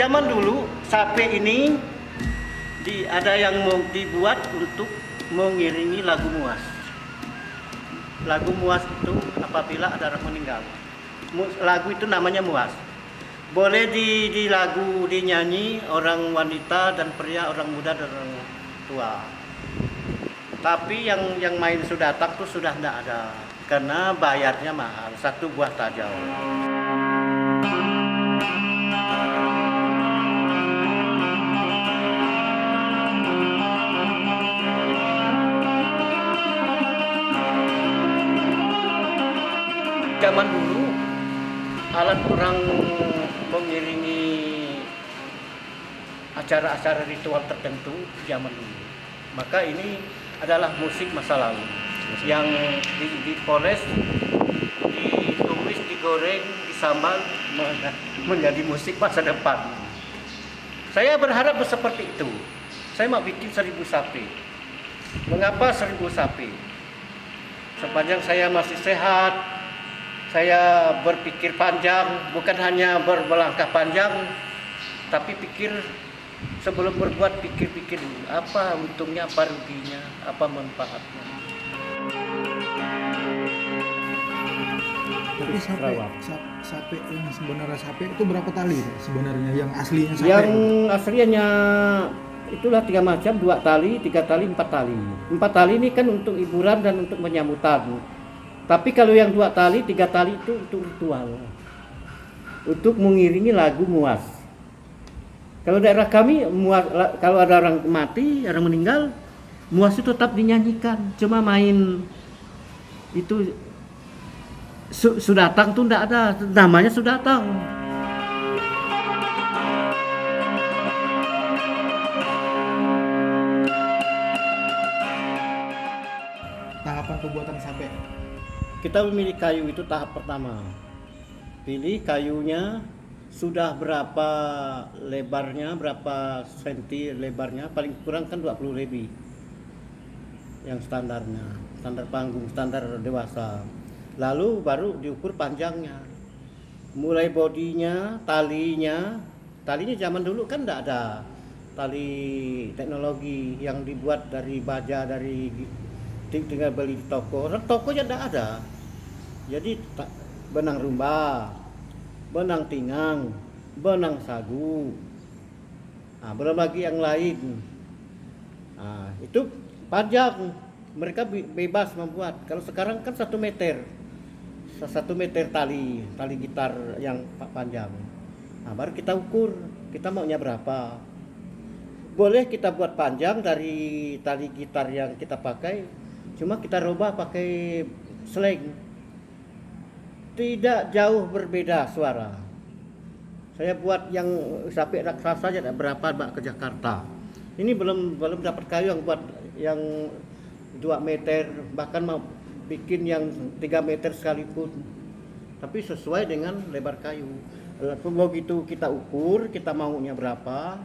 Zaman dulu sape ini ada yang mau dibuat untuk mengiringi lagu muas. Lagu muas itu apabila ada orang meninggal. Lagu itu namanya muas. Boleh di lagu dinyanyi orang wanita dan pria, orang muda dan orang tua. Tapi yang main sudatak tuh sudah tidak ada karena bayarnya mahal, satu buah tajau. Zaman dulu alat orang mengiringi acara-acara ritual tertentu zaman dulu. Maka ini adalah musik masa lalu yang dipoles, ditumis, digoreng, disambal menjadi musik masa depan. Saya berharap seperti itu. Saya mau bikin 1000 sapi. Mengapa 1000 sapi? Sepanjang saya masih sehat, saya berpikir panjang, bukan hanya berlangkah panjang, tapi pikir sebelum berbuat, pikir-pikir dulu apa untungnya, apa ruginya, apa manfaatnya. Tapi sape yang sebenarnya sape itu berapa tali sebenarnya yang aslinya sape? Yang aslinya itulah 3 macam, 2 tali, 3 tali, 4 tali. 4 tali ini kan untuk hiburan dan untuk menyambutan. Tapi kalau yang 2 tali, 3 tali itu untuk ritual, untuk mengiringi lagu muas. Kalau daerah kami, kalau ada orang mati, orang meninggal, muas itu tetap dinyanyikan. Cuma main itu sudatang tuh tidak ada, namanya sudatang. Tahapan pembuatan sape. Kita memilih kayu itu tahap pertama. Pilih kayunya, sudah berapa lebarnya, berapa senti lebarnya, paling kurang kan 20 lebih. Yang standarnya, standar panggung, standar dewasa. Lalu baru diukur panjangnya. Mulai bodinya, talinya zaman dulu kan tidak ada tali teknologi yang dibuat dari baja, dari tinggal beli di toko. Tokonya tidak ada. Jadi benang rumba, benang tingang, benang sagu, belum lagi yang lain. Itu panjang, mereka bebas membuat. Kalau sekarang kan 1 meter, 1 meter tali gitar yang panjang. Baru kita ukur, kita maunya berapa. Boleh kita buat panjang dari tali gitar yang kita pakai, cuma kita rubah pakai slang. Tidak jauh berbeda suara. Saya buat yang sapi raksasa aja berapa ke Jakarta. Ini belum dapat kayu yang buat yang 2 meter, bahkan mau bikin yang 3 meter sekalipun. Tapi sesuai dengan lebar kayu. Begitu kita ukur, kita maunya berapa,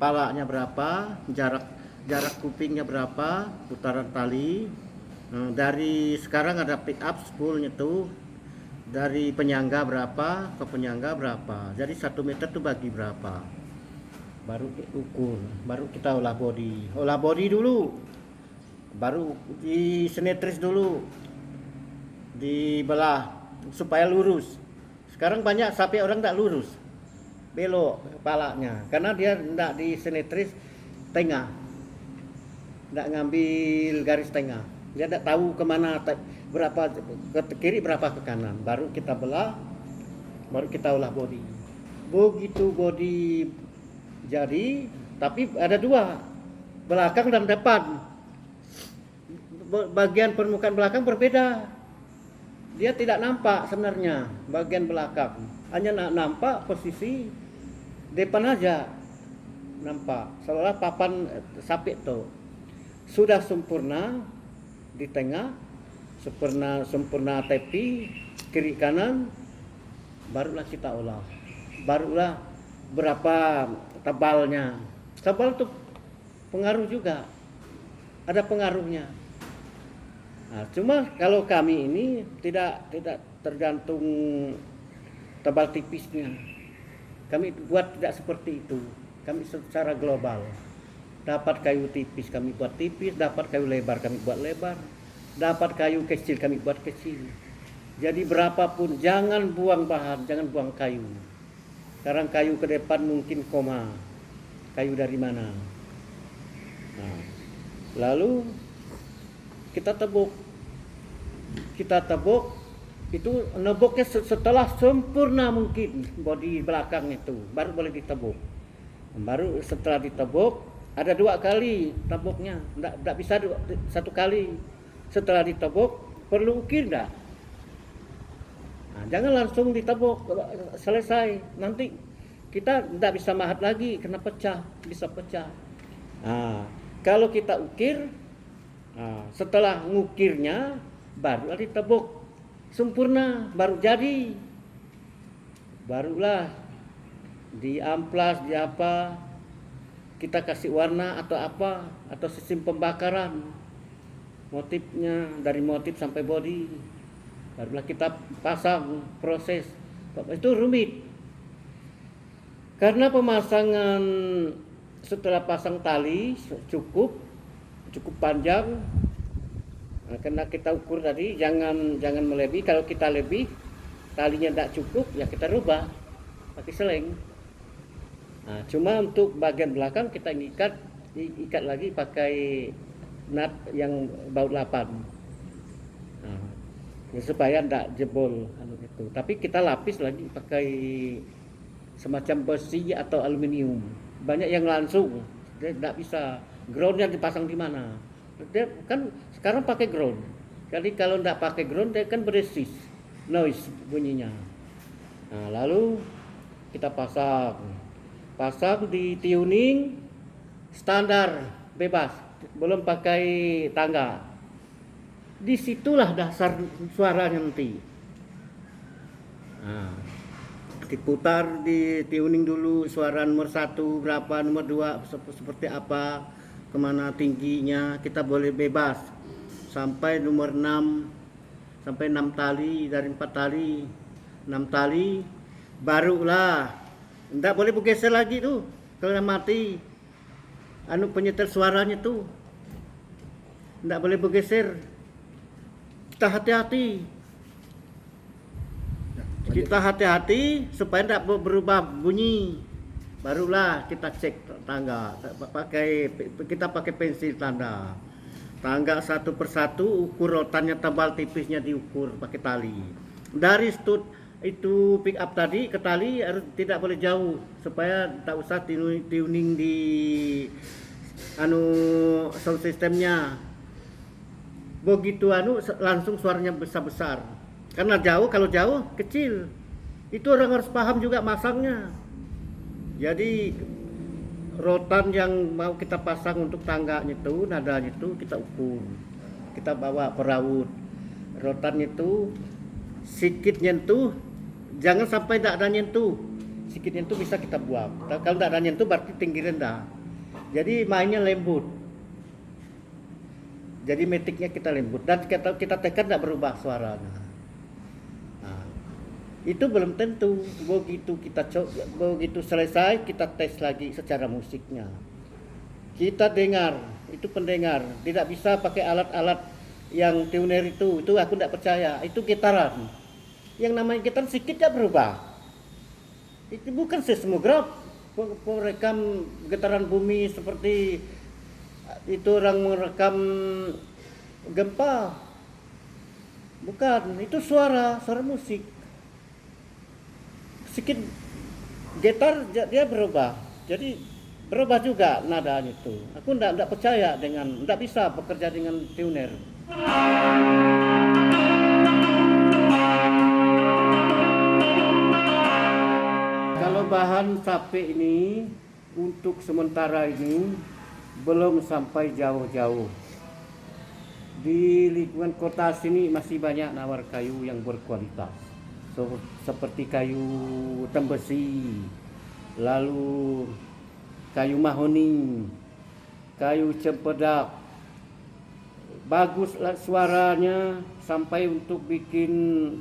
palanya berapa, jarak kupingnya berapa, putaran tali. Dari sekarang ada pick up spoolnya tuh, dari penyangga berapa ke penyangga berapa, jadi 1 meter tuh bagi berapa, baru ukur, baru kita olah body dulu, baru disenetris dulu, dibelah supaya lurus. Sekarang banyak sapi orang tak lurus, belok kepalanya karena dia tidak disenetris tengah, tidak ngambil garis tengah. Dia tidak tahu kemana, berapa ke kiri, berapa ke kanan. Baru kita belah, baru kita olah body. Begitu body jadi, tapi ada 2, belakang dan depan. Bagian permukaan belakang berbeda. Dia tidak nampak sebenarnya bagian belakang. Hanya nampak posisi depan aja. Nampak, seolah papan sapi itu sudah sempurna. Di tengah sempurna tepi kiri kanan, barulah kita olah, barulah berapa tebalnya. Tebal itu pengaruh juga, ada pengaruhnya. Cuma kalau kami ini tidak tergantung tebal tipisnya, Kami buat tidak seperti itu. Kami secara global. Dapat kayu tipis kami buat tipis, dapat kayu lebar kami buat lebar, dapat kayu kecil kami buat kecil. Jadi berapapun jangan buang bahan, jangan buang kayu. Sekarang kayu ke depan mungkin koma. Kayu dari mana? Nah, lalu kita tebuk. Itu nebuknya setelah sempurna mungkin bodi belakang itu baru boleh ditebuk. Baru setelah ditebuk ada 2 kali tebuknya, tidak bisa 1 kali. Setelah ditebuk perlu ukir enggak? Nah, jangan langsung ditebuk selesai, nanti kita tidak bisa mahat lagi, kena pecah, bisa pecah. Nah, kalau kita ukir, setelah ngukirnya baru ditebuk sempurna, baru jadi, barulah diamplas, di apa, kita kasih warna atau apa, atau sistem pembakaran motifnya dari motif sampai body, barulah kita pasang proses. Itu rumit karena pemasangan setelah pasang tali cukup panjang. Karena kita ukur tadi jangan melebihi. Kalau kita lebih talinya tidak cukup ya kita rubah pakai seleng. Nah, cuma untuk bagian belakang kita ikat lagi pakai nut yang baut 8. Nah, ya supaya tidak jebol itu. Tapi kita lapis lagi pakai semacam besi atau aluminium. Banyak yang langsung dia tidak bisa groundnya dipasang di mana. Dia kan sekarang pakai ground. Jadi kalau tidak pakai ground dia kan beresist noise bunyinya. Nah, lalu kita pasang di tuning standar bebas, belum pakai tangga. Disitulah dasar suaranya nanti. Nah, diputar di tuning dulu suara nomor 1 berapa, nomor 2 seperti apa, kemana tingginya, kita boleh bebas sampai nomor 6, sampai 6 tali, dari 4 tali 6 tali barulah enggak boleh bergeser lagi tuh. Kalau mati penyetel suaranya tuh enggak boleh bergeser. Kita hati-hati supaya enggak berubah bunyi. Barulah kita cek tangga, kita pakai pensil tanda. Tangga 1 persatu, ukur rotannya tebal tipisnya diukur pakai tali. Dari stud itu pick up tadi ke tali harus tidak boleh jauh supaya tak usah tuning di sound systemnya. Begitu langsung suaranya besar-besar. Karena kalau jauh kecil. Itu orang harus paham juga masangnya. Jadi rotan yang mau kita pasang untuk tangganya itu, nadanya itu kita ukur. Kita bawa peraut. Rotan itu sikit nyentuh, jangan sampai tidak ada nyentuh. Sikit nyentuh bisa kita buang. Kalau tidak ada nyentuh berarti tinggi rendah. Jadi mainnya lembut. Jadi metiknya kita lembut dan kita tekan tidak berubah suaranya. Itu belum tentu. Begitu selesai kita tes lagi secara musiknya. Kita dengar, itu pendengar, tidak bisa pakai alat-alat yang tuner itu aku tidak percaya. Itu gitaran. Yang namanya gitar sedikit tidak berubah. Itu bukan seismograf perekam getaran bumi seperti itu orang merekam gempa. Bukan, itu suara musik. Sedikit gitar dia berubah, jadi berubah juga nadanya itu. Aku tidak percaya tidak bisa bekerja dengan tuner. Kalau bahan sape ini untuk sementara ini belum sampai jauh-jauh. Di lingkungan kota sini masih banyak nawar kayu yang berkualitas. Seperti kayu tembesi, lalu kayu mahoni, kayu cempedak. Bagus suaranya sampai untuk bikin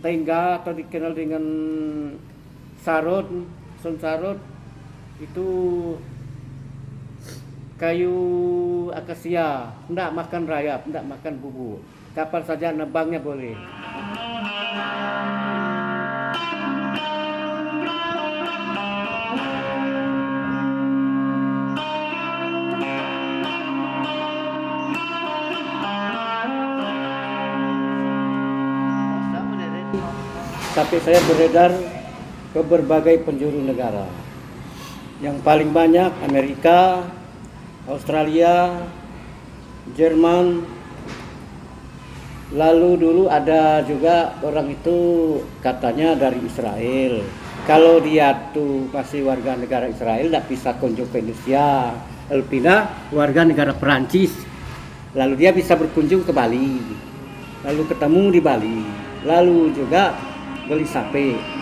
tengga atau dikenal dengan sarod Sonsarot itu kayu akasia, enggak makan rayap, enggak makan bubuk. Kapan saja nebangnya boleh. Tapi saya beredar ke berbagai penjuru negara. Yang paling banyak Amerika, Australia, Jerman. Lalu dulu ada juga orang itu katanya dari Israel. Kalau dia tuh masih warga negara Israel, tidak bisa kunjung ke Indonesia. Lalu pindah warga negara Perancis. Lalu dia bisa berkunjung ke Bali. Lalu ketemu di Bali. Lalu juga beli sapi.